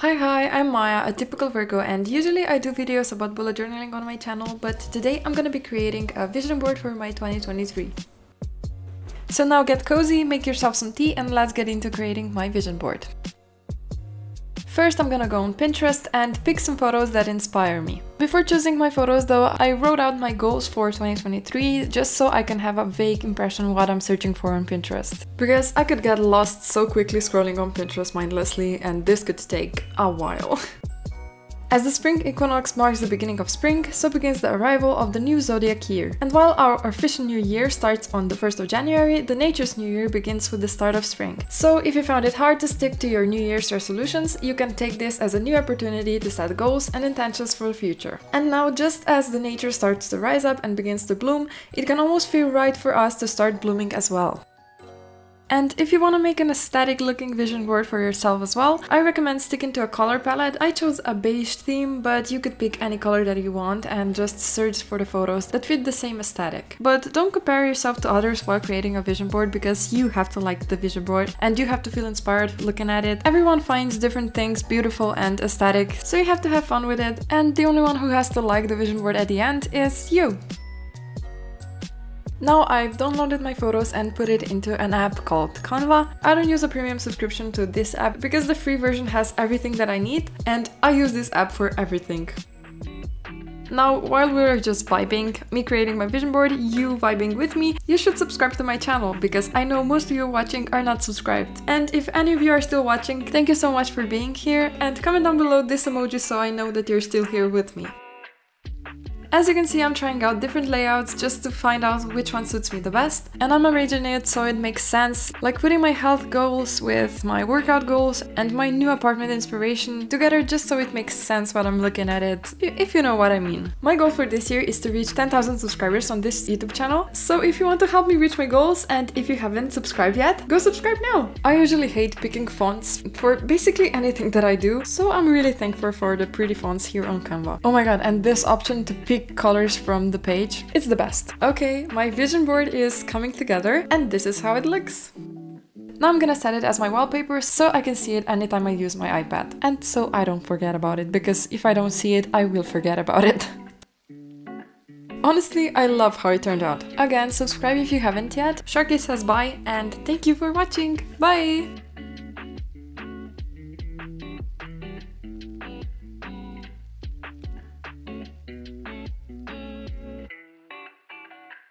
Hi, I'm Maya, a typical Virgo, and usually I do videos about bullet journaling on my channel, but today I'm gonna be creating a vision board for my 2023. So now get cozy, make yourself some tea, and let's get into creating my vision board. First, I'm gonna go on Pinterest and pick some photos that inspire me. Before choosing my photos though, I wrote out my goals for 2023 just so I can have a vague impression of what I'm searching for on Pinterest. Because I could get lost so quickly scrolling on Pinterest mindlessly, and this could take a while. As the spring equinox marks the beginning of spring, so begins the arrival of the new zodiac year. And while our official new year starts on the 1st of January, the nature's new year begins with the start of spring. So if you found it hard to stick to your New Year's resolutions, you can take this as a new opportunity to set goals and intentions for the future. And now, just as the nature starts to rise up and begins to bloom, it can almost feel right for us to start blooming as well. And if you want to make an aesthetic looking vision board for yourself as well, I recommend sticking to a color palette. I chose a beige theme, but you could pick any color that you want and just search for the photos that fit the same aesthetic. But don't compare yourself to others while creating a vision board, because you have to like the vision board and you have to feel inspired looking at it. Everyone finds different things beautiful and aesthetic, so you have to have fun with it, and the only one who has to like the vision board at the end is you. Now I've downloaded my photos and put it into an app called Canva. I don't use a premium subscription to this app because the free version has everything that I need, and I use this app for everything. Now, while we're just vibing, me creating my vision board, you vibing with me, you should subscribe to my channel, because I know most of you watching are not subscribed. And if any of you are still watching, thank you so much for being here, and comment down below this emoji so I know that you're still here with me. As you can see, I'm trying out different layouts just to find out which one suits me the best, and I'm arranging it so it makes sense, like putting my health goals with my workout goals and my new apartment inspiration together just so it makes sense when I'm looking at it, if you know what I mean. My goal for this year is to reach 10,000 subscribers on this YouTube channel, so if you want to help me reach my goals, and if you haven't subscribed yet, go subscribe now! I usually hate picking fonts for basically anything that I do, so I'm really thankful for the pretty fonts here on Canva. Oh my god, and this option to pick colors from the page, it's the best. Okay, my vision board is coming together and this is how it looks. Now I'm gonna set it as my wallpaper so I can see it anytime I use my iPad, and so I don't forget about it, because if I don't see it, I will forget about it. Honestly, I love how it turned out. Again, subscribe if you haven't yet. Sharky says bye, and thank you for watching. Bye!